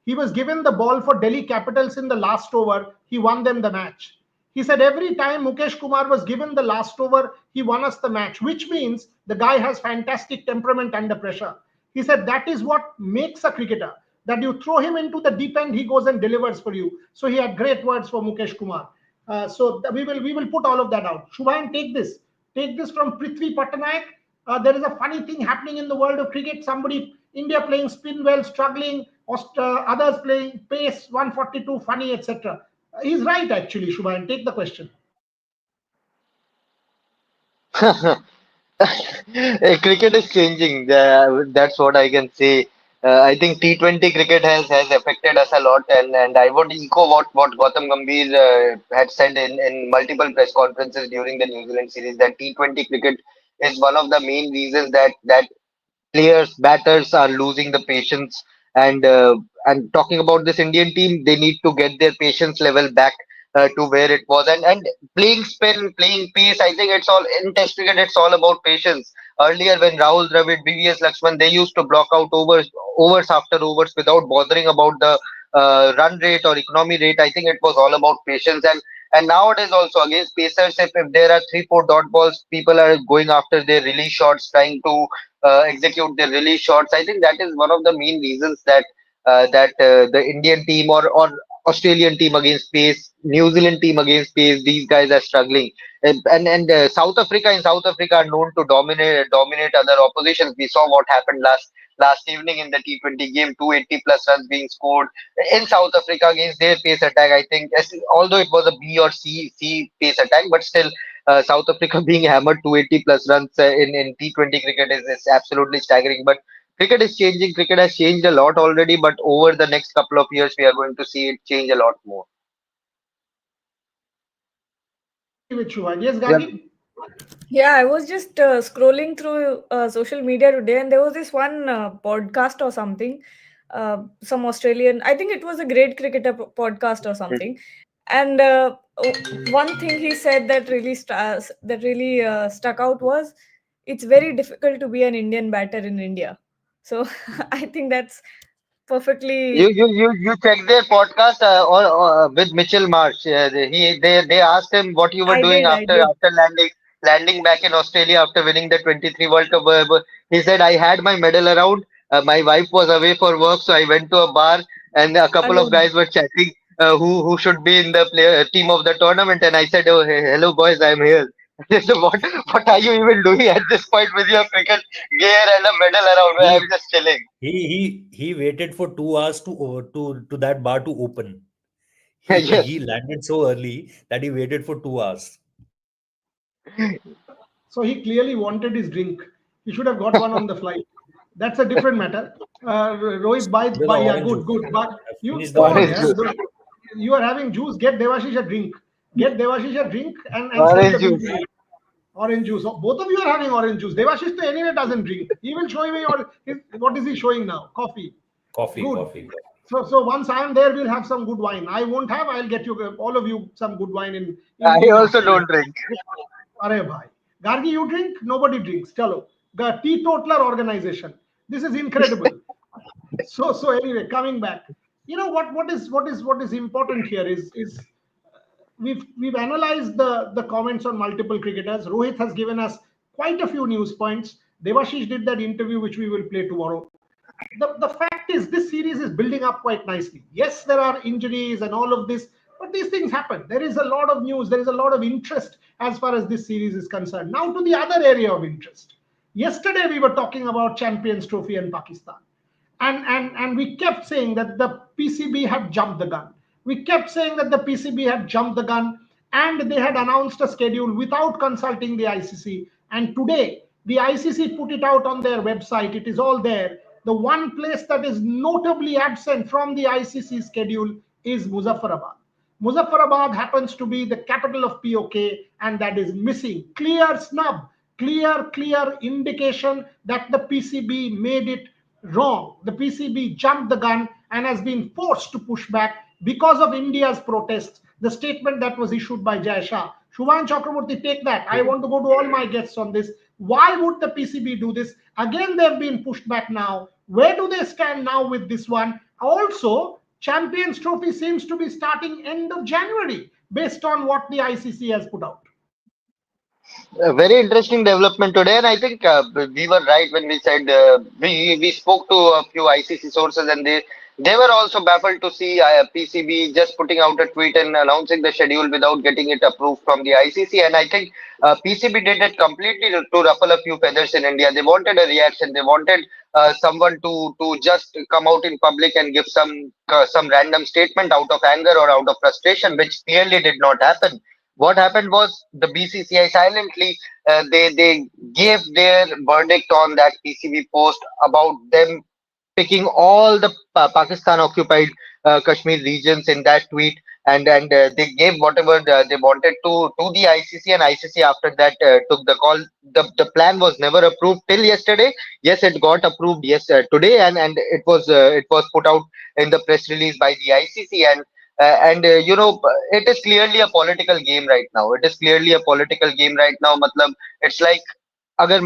he was given the ball for Delhi Capitals in the last over, he won them the match. He said every time Mukesh Kumar was given the last over, he won us the match, which means the guy has fantastic temperament under pressure. He said that is what makes a cricketer, that you throw him into the deep end, he goes and delivers for you. So he had great words for Mukesh Kumar. We will put all of that out. Shubhan, take this from Prithvi Patnaik. There is a funny thing happening in the world of cricket. India playing spin well, struggling, others playing pace 142, funny, etc. He's right, actually. Shubhan, take the question. Cricket is changing. That's what I can say. I think T20 cricket has affected us a lot, and I would echo what Gautam Gambhir had said in multiple press conferences during the New Zealand series, that T20 cricket is one of the main reasons that players, batters are losing the patience. And talking about this Indian team, they need to get their patience level back to where it was. And playing spin, playing pace, I think it's all in Test cricket. It's all about patience. Earlier, when Rahul Dravid, BVS Lakshman, they used to block out overs after overs without bothering about the run rate or economy rate. I think it was all about patience. And nowadays also against pacers, if there are 3-4 dot balls, people are going after their release shots, trying to execute their release shots. I think that is one of the main reasons that the Indian team or Australian team against pace, New Zealand team against pace, these guys are struggling. And South Africa are known to dominate other oppositions. We saw what happened last evening in the T20 game, 280 plus runs being scored in South Africa against their pace attack. I think, although it was a B or C pace attack, but still South Africa being hammered 280 plus runs in T20 cricket is absolutely staggering. But cricket is changing. Cricket has changed a lot already, but over the next couple of years, we are going to see it change a lot more. With Shubhan. Yes, Yeah. Gandhi? Yeah, I was just scrolling through social media today, and there was this one podcast or something, some Australian. I think it was a great cricketer podcast or something. And one thing he said that really stuck out was, it's very difficult to be an Indian batter in India. So I think that's perfectly. You check their podcast or with Mitchell Marsh. They asked him what you were doing I did. after landing back in Australia after winning the 23 World Cup. He said, I had my medal around. My wife was away for work, so I went to a bar and a couple of Alone. guys were chatting who should be in the team of the tournament. And I said, oh, hey, hello boys, I'm here. They said, what are you even doing at this point with your cricket gear and a medal around? I'm just chilling. He waited for 2 hours to that bar to open. Yes. He landed so early that he waited for 2 hours. So he clearly wanted his drink. He should have got one on the flight. That's a different matter. Rohit, yeah, good. But you finished the come on, orange yeah. juice. You are having juice. Get Devashish a drink. Get Devashish a drink and send Orange the bill juice. to me. Orange juice. Both of you are having orange juice. Devashish to anyway doesn't drink. He will show me what is he showing now? Coffee. Good. So once I am there, we'll have some good wine. I won't have. I'll get you all of you some good wine in I also Australia. don't drink. Arey bhai. Gargi, you drink? Nobody drinks. Chalo. The teetotaler organization. This is incredible. So anyway, coming back. You know what is important here is we've analyzed the comments on multiple cricketers. Rohit has given us quite a few news points. Devashish did that interview, which we will play tomorrow. The fact is, this series is building up quite nicely. Yes, there are injuries and all of this, but these things happen. There is a lot of news, there is a lot of interest as far as this series is concerned. Now to the other area of interest. Yesterday we were talking about Champions Trophy and Pakistan, and we kept saying that the PCB had jumped the gun. We kept saying that the PCB had jumped the gun, and they had announced a schedule without consulting the ICC. And today, the ICC put it out on their website. It is all there. The one place that is notably absent from the ICC schedule is Muzaffarabad. Muzaffarabad happens to be the capital of POK, and that is missing. Clear snub, clear indication that the PCB made it wrong. The PCB jumped the gun and has been forced to push back because of India's protests. The statement that was issued by Jai Shah. Shubman Chakraborty, take that. I want to go to all my guests on this. Why would the PCB do this? Again, they've been pushed back now. Where do they stand now with this one? Also, Champions Trophy seems to be starting end of January based on what the ICC has put out. A very interesting development today, and I think we were right when we said we spoke to a few ICC sources, and they were also baffled to see PCB just putting out a tweet and announcing the schedule without getting it approved from the ICC. And I think PCB did it completely to ruffle a few feathers in India. They wanted a reaction. They wanted someone to just come out in public and give some random statement out of anger or out of frustration, which clearly did not happen. What happened was the BCCI silently they gave their verdict on that PCB post about them picking all the Pakistan occupied Kashmir regions in that tweet, and they gave whatever they wanted to the ICC, and ICC after that took the call. The plan was never approved till yesterday. Yes, it got approved today, and it was put out in the press release by the ICC. It is clearly a political game right now. It is clearly a political game right now. मतलब it's like अगर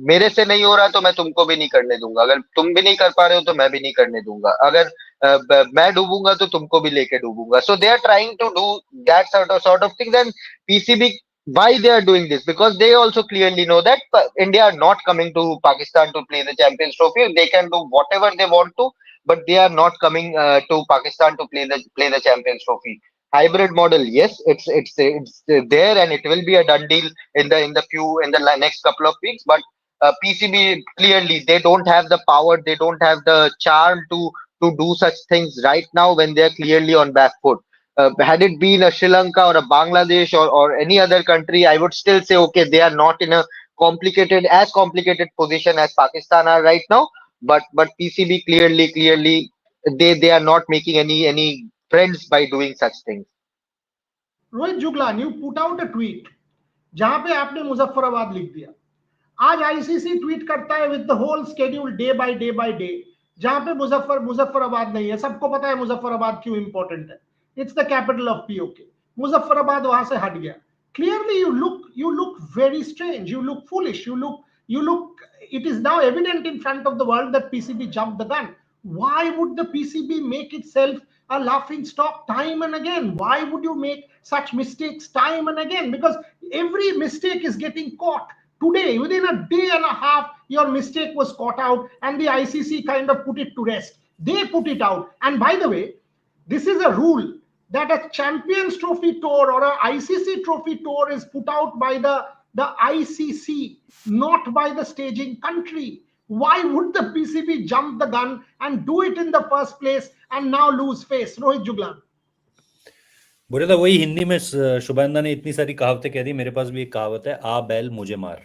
मेरे से नहीं हो रहा तो मैं तुमको भी नहीं करने दूंगा, अगर तुम भी नहीं कर पा रहे हो तो मैं भी नहीं करने दूंगा, अगर मैं डूबूंगा तो तुमको भी लेके डूबूंगा. So they are trying to do that sort of thing. Then PCB, why they are doing this? Because they also clearly know that India are not coming to Pakistan to play the Champions Trophy. They can do whatever they want to, but they are not coming to Pakistan to play the Champions Trophy. Hybrid model, yes, it's there, and it will be a done deal in the next couple of weeks. But PCB clearly they don't have the power, they don't have the charm to do such things right now when they are clearly on back foot. Had it been a Sri Lanka or a Bangladesh or any other country, I would still say okay, they are not in a complicated position as Pakistan are right now. But PCB clearly they are not making any friends by doing such things. Rohit Juglan, you put out a tweet जहां पे आपने मुजफ्फराबाद लिख दिया. आज ICC tweet करता है with the whole schedule day by day जहां पे मुजफ्फराबाद नहीं है. सबको पता है मुजफ्फराबाद क्यों इंपॉर्टेंट है. It's the capital of PoK. Muzaffarabad वहां से हट गया. Clearly you look very strange, you look foolish, you look it is now evident in front of the world that PCB jumped the gun. Why would the PCB make itself a laughing stock time and again? Why would you make such mistakes time and again? Because every mistake is getting caught. Today, within a day and a half, your mistake was caught out, and the ICC kind of put it to rest. They put it out. And by the way, this is a rule that a Champions Trophy tour or a ICC Trophy tour is put out by the ICC, not by the staging country. Why would the PCB jump the gun and do it in the first place and now lose face? Rohit Juglan. बोले था वही हिंदी में शुभेंदा ने इतनी सारी कहावतें कह दी. मेरे पास भी एक कहावत है, आ बैल मुझे मार.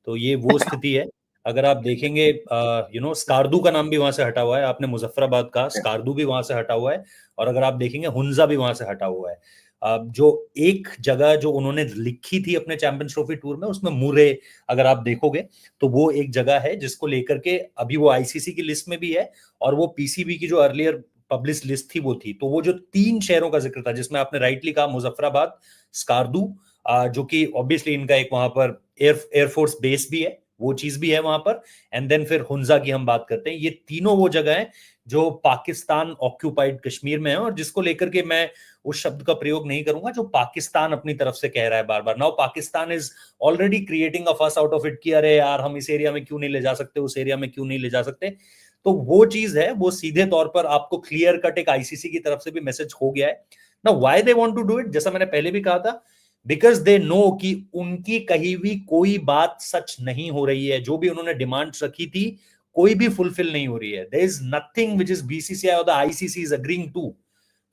तो ये वो स्थिति है. अगर आप देखेंगे स्कार्दू का नाम भी वहां से हटा हुआ है. आपने मुजफ्फराबाद का, स्कार्दू भी वहां से हटा हुआ है. और अगर आप देखेंगे हुंजा भी वहां से हटा हुआ है. जो एक जगह जो उन्होंने लिखी थी अपने चैंपियंस ट्रॉफी टूर में, उसमें मुरे अगर आप देखोगे तो वो एक जगह है जिसको लेकर के अभी वो आईसीसी की लिस्ट में भी है, और वो पीसीबी की जो अर्लियर पब्लिश लिस्ट थी वो थी. तो वो जो 3 शहरों का जिक्र था जिसमें आपने राइटली कहा मुजफ्फराबाद, स्कार्दू, जो कि ऑब्वियसली इनका एक वहां पर एयरफोर्स बेस भी है, वो चीज भी है वहां पर। एंड देन फिर हुंजा की हम बात करते हैं। ये तीनों वो जगह है जो पाकिस्तान ऑक्यूपाइड कश्मीर में है, और जिसको लेकर के मैं उस शब्द का प्रयोग नहीं करूंगा जो पाकिस्तान अपनी तरफ से कह रहा है बार बार। Now Pakistan is already creating a fuss out of it कि अरे यार हम इस एरिया में क्यों नहीं ले जा सकते, उस एरिया में क्यों नहीं ले जा सकते। तो वो चीज है, वो सीधे तौर पर आपको क्लियर कट एक आईसीसी की तरफ से भी मैसेज हो गया है। ना why they want to do it, जैसा मैंने पहले भी कहा था, बिकॉज दे नो कि उनकी कहीं भी कोई बात सच नहीं हो रही है। जो भी उन्होंने डिमांड्स रखी थी कोई भी फुलफिल नहीं हो रही है। There is nothing which is BCCI और the ICC is agreeing to.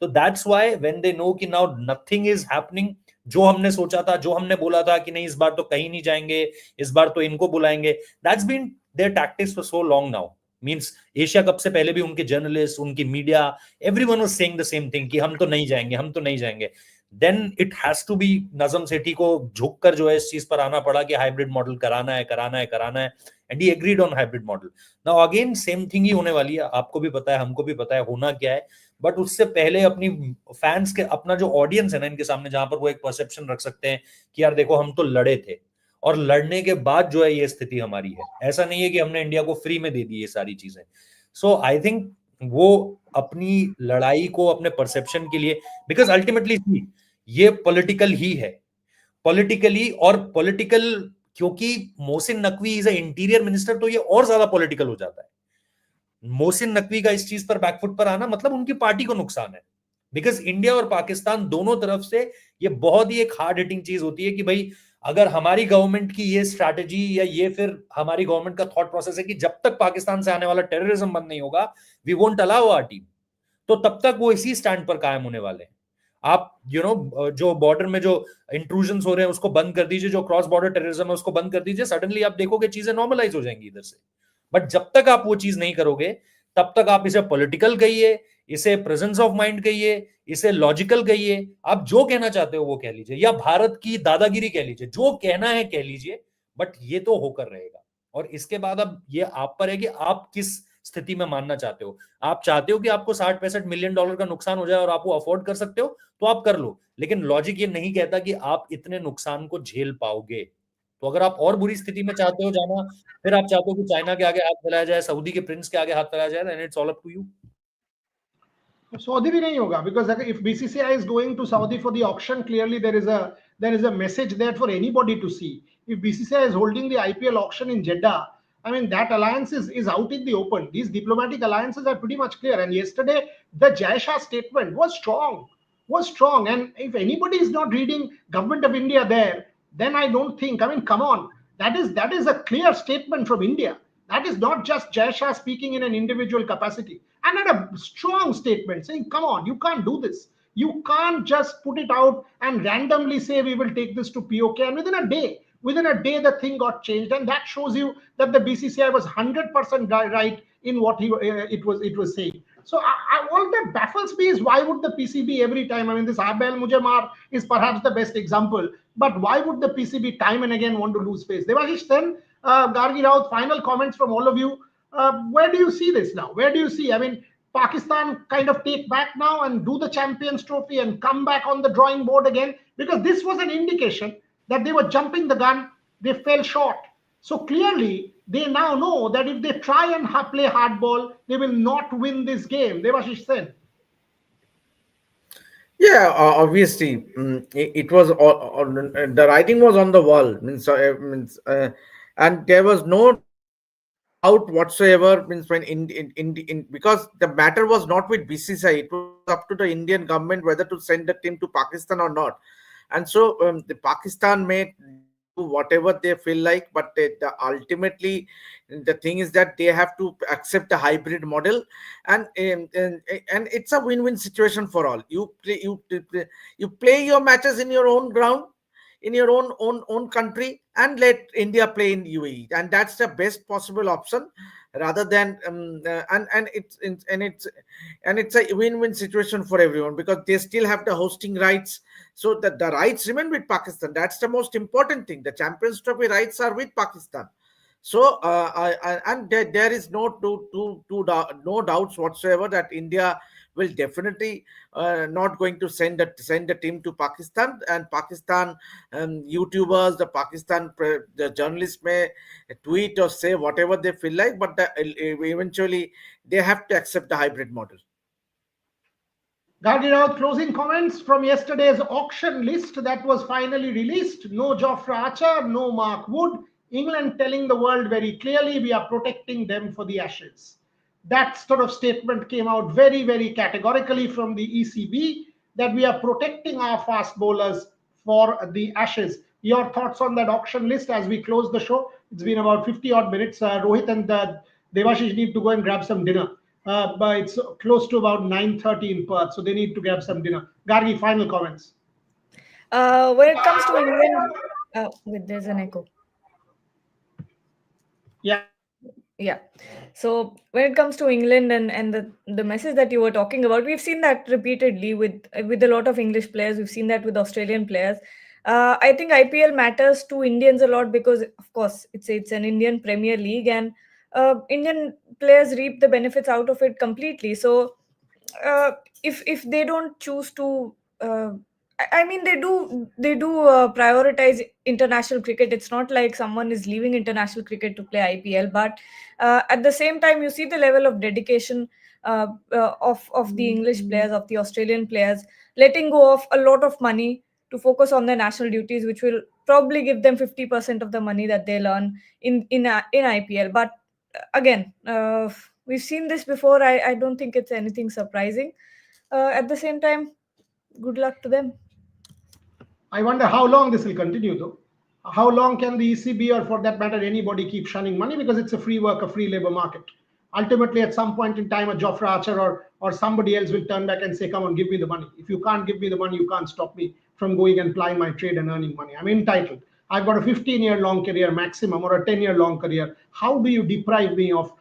तो that's why when they know कि नाउ नथिंग इज हैपनिंग, जो हमने सोचा था, जो हमने बोला था कि नहीं इस बार तो कहीं नहीं जाएंगे, इस बार तो इनको बुलाएंगे, that's been their tactics for so long now. Means Asia cup से पहले भी उनके जर्नलिस्ट, उनकी media, everyone was saying the same thing कि हम तो नहीं जाएंगे, हम तो नहीं जाएंगे। Then it has to be Najam Sethi को झुककर जो है इस चीज पर आना पड़ा कि हाइब्रिड मॉडल कराना है, कराना है, कराना है, and he agreed on hybrid model. Now again same thing he होने वाली है, आपको भी पता है, हमको भी पता है होना क्या है। बट उससे पहले अपनी फैंस के, अपना जो ऑडियंस है ना इनके सामने, जहां पर वो एक परसेप्शन रख सकते हैं कि यार देखो हम तो लड़े थे और लड़ने के बाद जो है ये स्थिति हमारी है। ऐसा नहीं है कि हमने इंडिया को फ्री में दे दी ये सारी चीजें। सो आई थिंक वो अपनी लड़ाई को अपने परसेप्शन के लिए, बिकॉज अल्टीमेटली ये पॉलिटिकल ही है, पॉलिटिकली और पॉलिटिकल, क्योंकि Mohsin Naqvi is a interior minister, तो ये और ज्यादा पॉलिटिकल हो जाता है। मोहसिन नकवी का इस चीज पर बैकफुट पर आना मतलब उनकी पार्टी को नुकसान है। बिकॉज इंडिया और पाकिस्तान दोनों तरफ से ये बहुत ही एक हार्ड हिटिंग चीज होती है कि भाई अगर हमारी गवर्नमेंट की ये स्ट्रैटेजी या ये फिर हमारी गवर्नमेंट का थॉट प्रोसेस है कि जब तक पाकिस्तान से आने वाला टेररिज्म बंद नहीं होगा we won't allow our team, तो तब तक वो इसी स्टैंड पर कायम होने वाले हैं। आप जो बॉर्डर में जो इंट्रूजन हो रहे हैं उसको बंद कर दीजिए, जो क्रॉस बॉर्डर टेररिज्म है उसको बंद कर दीजिए, सडनली आप देखोगे चीजें नॉर्मलाइज हो जाएंगी इधर से। बट जब तक आप वो चीज नहीं करोगे तब तक आप इसे पॉलिटिकल कहिए, इसे प्रेजेंस ऑफ माइंड कहिए, इसे लॉजिकल कहिए, आप जो कहना चाहते हो वो कह लीजिए, या भारत की दादागिरी कह लीजिए, जो कहना है कह लीजिए, बट ये तो होकर रहेगा। और इसके बाद अब ये आप पर है कि आप किस स्थिति में मानना चाहते हो। आप चाहते हो कि आपको 60-65 मिलियन डॉलर का नुकसान हो जाए और आप वो अफोर्ड कर सकते हो तो आप कर लो, लेकिन लॉजिक ये नहीं कहता कि आप इतने नुकसान को झेल पाओगे। तो अगर आप और बुरी स्थिति में चाहते हो जाना, फिर आप चाहते हो कि चाइना के आगे हाथ फैलाया जाए, सऊदी के प्रिंस के आगे हाथ फैलाया जाए, then it's all up to you. Saudi भी नहीं होगा, because if BCCI is going to Saudi for the auction, clearly there is a message there for anybody to see. If BCCI is holding the IPL auction in Jeddah, I mean that alliance is out in the open. These diplomatic alliances are pretty much clear. And yesterday the Jai Shah statement was strong. And if anybody is not reading Government of India there, then I don't think. I mean, come on, that is a clear statement from India. That is not just Jai Shah speaking in an individual capacity, and at a strong statement saying, come on, you can't do this. You can't just put it out and randomly say we will take this to POK. And within a day, the thing got changed, and that shows you that the BCCI was 100% right in what it was saying. So all that baffles me is, why would the PCB every time? I mean, this Abel Mujamar is perhaps the best example, but why would the PCB time and again want to lose face? Devashish, then Gargi Raut, final comments from all of you. Where do you see this now? Where do you see? I mean, Pakistan kind of take back now and do the Champions Trophy and come back on the drawing board again? Because this was an indication that they were jumping the gun, they fell short. So clearly, they now know that if they try and play hardball, they will not win this game. Devashish Sen. Yeah, obviously, it was the writing was on the wall. And there was no doubt whatsoever. Means when in because the matter was not with BCCI, it was up to the Indian government whether to send the team to Pakistan or not. And so the Pakistan may do whatever they feel like, but ultimately the thing is that they have to accept the hybrid model, and it's a win-win situation for all. You play your matches in your own ground, in your own country, and let India play in UAE, and that's the best possible option, rather than it's a win-win situation for everyone, because they still have the hosting rights, so that the rights remain with Pakistan. That's the most important thing. The Champions Trophy rights are with Pakistan. So and there is no doubts whatsoever that India will definitely not going to send the team to Pakistan, and Pakistan YouTubers, the journalists may tweet or say whatever they feel like, but eventually they have to accept the hybrid model. Gargi, closing comments from yesterday's auction list that was finally released. No Jofra Archer, no Mark Wood. England telling the world very clearly we are protecting them for the Ashes. That sort of statement came out very, very categorically from the ECB that we are protecting our fast bowlers for the Ashes. Your thoughts on that auction list as we close the show? It's been about 50 odd minutes. Rohit and Devashish need to go and grab some dinner. But it's close to about 9:30 in Perth, so they need to grab some dinner. Gargi, final comments. When it comes to England, wait, there's an echo. Yeah. So when it comes to England and the message that you were talking about, we've seen that repeatedly with a lot of English players. We've seen that with Australian players. I think IPL matters to Indians a lot because, of course, it's an Indian Premier League, and Indian players reap the benefits out of it completely. So if they don't choose to, I mean, they do prioritize international cricket. It's not like someone is leaving international cricket to play IPL, but at the same time, you see the level of dedication of the English players, of the Australian players, letting go of a lot of money to focus on their national duties, which will probably give them 50% of the money that they'll earn in IPL. But again, we've seen this before. I don't think it's anything surprising. At the same time, good luck to them. I wonder how long this will continue, though. How long can the ECB, or for that matter anybody, keep shunning money? Because it's a free work, a free labor market. Ultimately, at some point in time, a Jofra Archer or somebody else will turn back and say, come on, give me the money. If you can't give me the money, you can't stop me from going and plying my trade and earning money. I'm entitled. I've got a 15-year long career maximum, or a 10-year long career. How do you deprive me of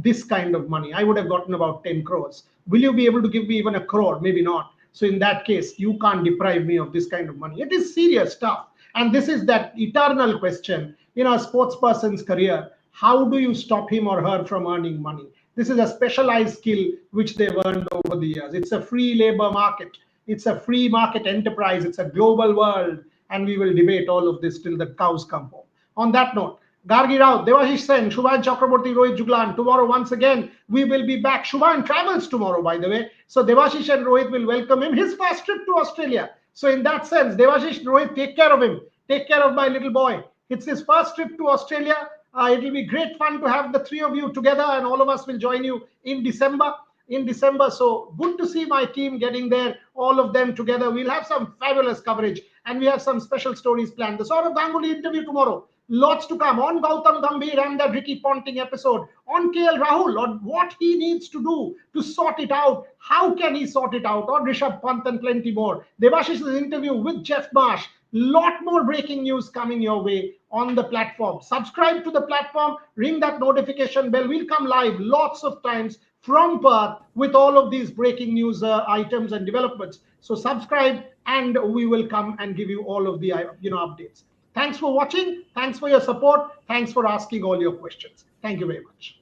this kind of money? I would have gotten about 10 crores. Will you be able to give me even a crore? Maybe not. So in that case, you can't deprive me of this kind of money. It is serious stuff. And this is that eternal question in a sports person's career. How do you stop him or her from earning money? This is a specialized skill which they've earned over the years. It's a free labor market. It's a free market enterprise. It's a global world. And we will debate all of this till the cows come home. On that note, Gargi Rao, Devashish Sen, Shubhan Chakraborty, Rohit Juglan. Tomorrow, once again, we will be back. Shubhan travels tomorrow, by the way. So Devashish and Rohit will welcome him. His first trip to Australia. So in that sense, Devashish, Rohit, take care of him. Take care of my little boy. It's his first trip to Australia. It will be great fun to have the three of you together, and all of us will join you in December. So good to see my team getting there, all of them together. We'll have some fabulous coverage, and we have some special stories planned. The Saurav Ganguly interview tomorrow. Lots to come on Gautam Gambhir and that Ricky Ponting episode, on KL Rahul, on what he needs to do to sort it out. How can he sort it out? On Rishabh Pant and plenty more. Devashish's interview with Jeff Marsh. Lot more breaking news coming your way on the platform. Subscribe to the platform, ring that notification bell. We'll come live lots of times from Perth with all of these breaking news items and developments. So subscribe, and we will come and give you all of the updates. Thanks for watching. Thanks for your support. Thanks for asking all your questions. Thank you very much.